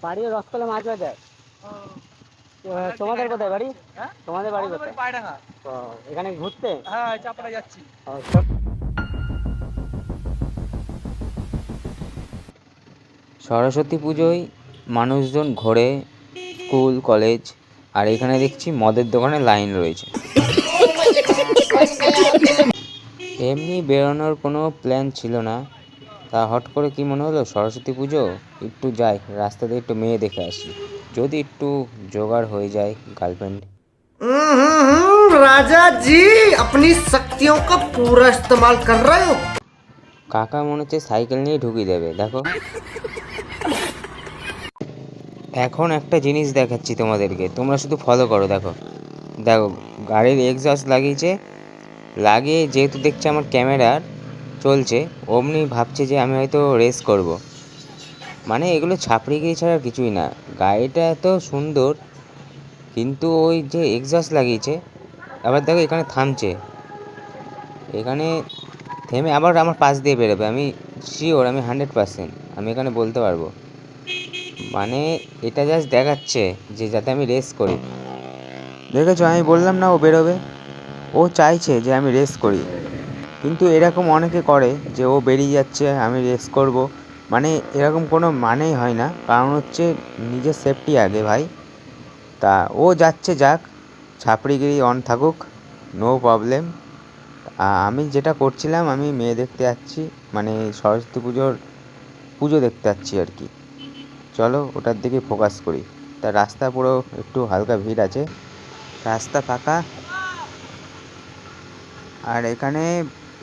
বাড়ি রসতলা মাছ বাজার। তোমাদের কোথায় বাড়ি? তোমাদের বাড়ি কোথায়? পায়ডাঙ্গা। ও, এখানে ঘুরতে? হ্যাঁ, চাপড়া যাচ্ছি। সরস্বতী পুজোয় মানুষজন ঘোরে, স্কুল কলেজ, আর এখানে দেখছি মদের দোকানে লাইন রয়েছে। এমনি বেরোনোর কোনো প্ল্যান ছিল না, তা হট করে কি মনে হলো সরস্বতী পুজো, একটু যাই রাস্তা দিয়ে একটু মেয়ে দেখে আসি, যদি একটু জোগাড় হয়ে যায় গার্লফ্রেন্ড। राजा जी अपनी शक्तियों का पूरा इस्तेमाल कर रहे हो। কাকা মনে হচ্ছে সাইকেল নিয়ে ঢুকিয়ে দেবে, দেখো। এখন একটা জিনিস দেখাচ্ছি তোমাদেরকে, তোমরা শুধু ফলো করো। দেখো দেখো, গাড়ির এক্সস্ট লাগিয়েছে, লাগিয়ে যেহেতু দেখছে আমার ক্যামেরার চলছে, অমনি ভাবছে যে আমি হয়তো রেস করব। মানে এগুলো ছাপড়িগিরি ছাড়া কিছুই না। গাড়িটা এত সুন্দর, কিন্তু ওই যে এক্সস্ট লাগিয়েছে, আবার দেখো এখানে থামছে, এখানে থেমে আবার আমার পাশ দিয়ে বেরোবে। আমি শিওর, আমি 100%, আমি এখানে বলতে পারবো। মানে এটা জাস্ট দেখাচ্ছে যে যাতে আমি রেস করি। দেখেছো, আমি বললাম না ও বেরোবে, ও চাইছে যে আমি রেস করি। কিন্তু এরকম অনেকে করে যে ও বেরিয়ে যাচ্ছে আমি রেস করব, মানে এরকম কোনো মানেই হয় না। কারণ হচ্ছে নিজের সেফটি আগে ভাই। তা ও যাচ্ছে যাক, ছাপড়িগিরি অন থাকুক, নো প্রবলেম। আমি যেটা করছিলাম, আমি মেয়ে দেখতে যাচ্ছি, মানে সরস্বতী পুজো দেখতে যাচ্ছি আর কি। চলো ওটার দিকে ফোকাস করি। তা রাস্তা পুরো একটু হালকা ভিড় আছে, রাস্তা ফাঁকা। আর এখানে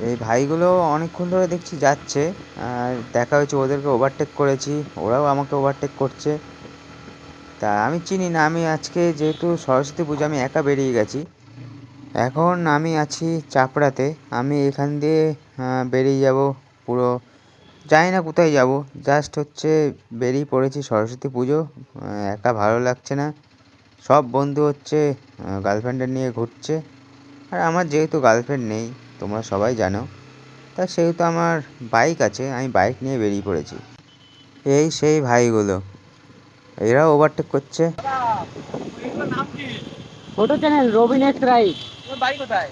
এই ভাইগুলো অনেকক্ষণ ধরে দেখছি যাচ্ছে, আর দেখা হয়েছে ওদেরকে ওভারটেক করেছি, ওরাও আমাকে ওভারটেক করছে। তা আমি চিনি না, আমি আজকে যেহেতু সরস্বতী পুজো আমি একা বেরিয়ে গেছি। এখন আমি আছি চাপড়াতে, আমি এখান দিয়ে বেরিয়ে যাব পুরো, জানি না কোথায় যাব, জাস্ট হচ্ছে বেরিয়ে পড়েছি সরস্বতী পুজো। একা ভালো লাগছে না, সব বন্ধু হচ্ছে গার্লফ্রেন্ডের নিয়ে ঘুরছে। আর আমার যেহেতু গার্লফ্রেন্ড নেই, তোমরা সবাই জানো, তা সেহেতু আমার বাইক আছে, আমি বাইক নিয়ে বেরিয়ে পড়েছি। এই সেই ভাইগুলো, এরাও ওভারটেক করছে। ছোট চ্যানেল রবিন এক্স রাইড। বাড়ি কোথায়?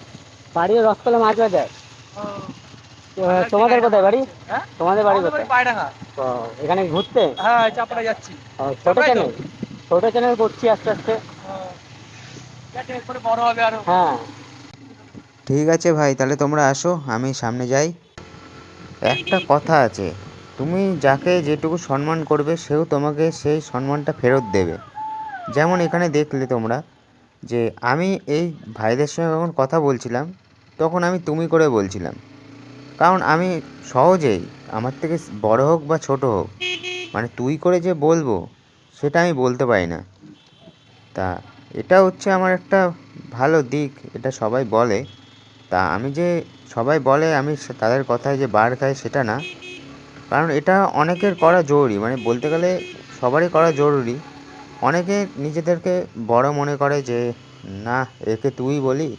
বাড়ি রসতলা মাছ বাজার। তোমাদের কোথায় বাড়ি? তোমাদের বাড়ি কোথায়? পায়ডাঙ্গা। ও, এখানে ঘুরতে? হ্যাঁ, চাপড়া যাচ্ছি। ছোট চ্যানেল, ছোট চ্যানেল করছি আস্তে আস্তে। বড় হবে আরো। হ্যাঁ ঠিক আছে ভাই, তাহলে তোমরা আসো, আমি সামনে যাই। একটা কথা আছে, তুমি যাকে যেটুকু সম্মান করবে সেও তোমাকে সেই সম্মানটা ফেরত দেবে। যেমন এখানে দেখলে তোমরা যে আমি এই ভাইদের সঙ্গে যখন কথা বলছিলাম, তখন আমি তুমি করে বলছিলাম। কারণ আমি সহজেই, আমার থেকে বড় হোক বা ছোট হোক, মানে তুই করে যে বলবো সেটা আমি বলতে পারি না। তা এটা হচ্ছে আমার একটা ভালো দিক, এটা সবাই বলে। তা আমি যে, সবাই বলে আমি তাদের কথায় যে বার খাই সেটা না, কারণ এটা অনেকের করা জরুরি, মানে বলতে গেলে সবারই করা জরুরি। অনেকে নিজেদেরকে বড় মনে করে যে না, একে তুই বলি,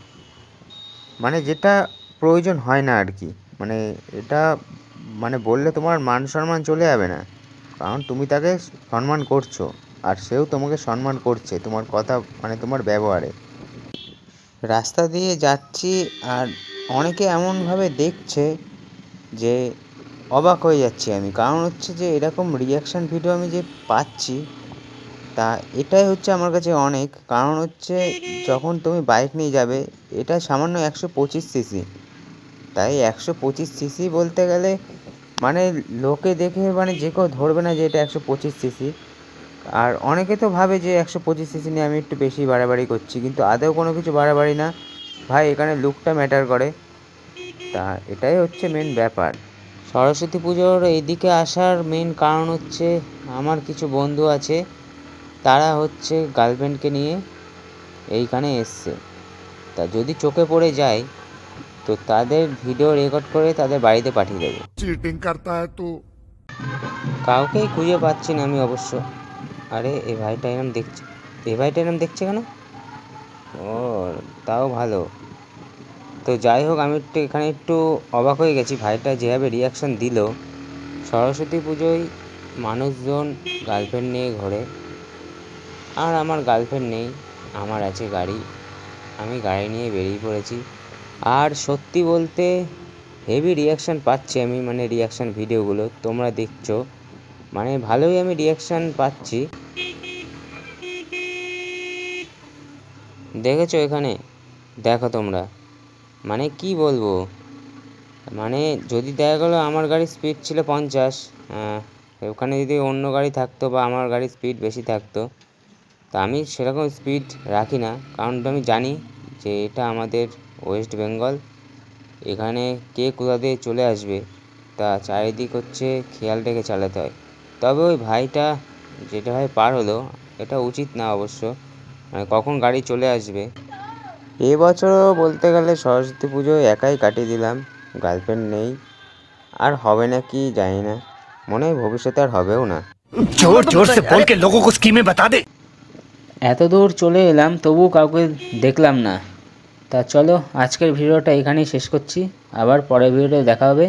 মানে যেটা প্রয়োজন হয় না আর কি। মানে এটা, মানে বললে তোমার মান সম্মান চলে যাবে না, কারণ তুমি তাকে সম্মান করছো, আর সেও তোমাকে সম্মান করছে তোমার কথা, মানে তোমার ব্যবহারে। রাস্তা দিয়ে যাচ্ছি, আর অনেকে এমনভাবে দেখছে যে অবাক হয়ে যাচ্ছি আমি। কারণ হচ্ছে যে এরকম রিয়াকশান ভিডিও আমি যে পাচ্ছি, তা এটাই হচ্ছে আমার কাছে অনেক। কারণ হচ্ছে যখন তুমি বাইক নিয়ে যাবে, এটা সামান্য 125 সিসি, তাই 125 সিসি বলতে গেলে মানে লোকে দেখে মানে যে কেউ ধরবে না যে এটা 125 সিসি। আর অনেকে তো ভাবে যে 125 সিসি নিয়ে আমি একটু বেশি বাড়াবাড়ি করছি, কিন্তু আদৌ কোনো কিছু বাড়াবাড়ি না ভাই, এখানে লুকটা ম্যাটার করে। তা এটাই হচ্ছে মেন ব্যাপার। সরস্বতী পুজোর এইদিকে আসার মেন কারণ হচ্ছে আমার কিছু বন্ধু আছে, তারা হচ্ছে গার্লফ্রেন্ডকে নিয়ে এইখানে এসছে। তা যদি চোখে পড়ে যায় তো তাদের ভিডিও রেকর্ড করে তাদের বাড়িতে পাঠিয়ে দেবো। चीटिंग करता है तू। কাউকেই খুঁজে পাচ্ছি না আমি অবশ্য। আরে এই ভাইটা এরম দেখছে, এই ভাইটা এরম দেখছে কেন? ও, তাও ভালো। তো যাই হোক, আমি একটু এখানে একটু অবাক হয়ে গেছি, ভাইটা যেভাবে রিয়াকশান দিল। সরস্বতী পুজোয় মানুষজন গার্লফ্রেন্ড নিয়ে ঘোরে, আর আমার গার্লফ্রেন্ড নেই, আমার আছে গাড়ি। আমি গাড়ি নিয়ে বেরিয়ে পড়েছি। আর সত্যি বলতে হেভি রিয়াকশান পাচ্ছি আমি, মানে রিয়াকশান ভিডিওগুলো তোমরা দেখছো, মানে ভালোই আমি রিয়াকশান পাচ্ছি। দেখেছো এখানে, দেখো তোমরা, মানে কি বলবো, মানে যদি দেখা গেলো আমার গাড়ির স্পিড ছিল 50, ওখানে যদি অন্য গাড়ি থাকতো বা আমার গাড়ির স্পিড বেশি থাকতো, তা আমি সেরকম স্পিড রাখি না, কারণ আমি জানি যে এটা আমাদের ওয়েস্ট বেঙ্গল, এখানে কে কোথা দিয়ে চলে আসবে তা চারিদিক হচ্ছে খেয়াল রেখে চালাতে হয়। তবে ওই ভাইটা যেটা ভাই পার হলো, এটা উচিত না অবশ্য, মানে কখন গাড়ি চলে আসবে। এবছরও বলতে গেলে সরস্বতী পুজো একাই কাটিয়ে দিলাম, গার্লফ্রেন্ড নেই, আর হবে না কি জানি না, মনে হয় ভবিষ্যতে আর হবেও না। जोर जोर से बोल के लोगों को स्कीमें बता दे। এত দূর চলে এলাম তবুও কাউকে দেখলাম না। তা চলো আজকের ভিডিওটা এখানেই শেষ করছি, আবার পরের ভিডিওতে দেখা হবে।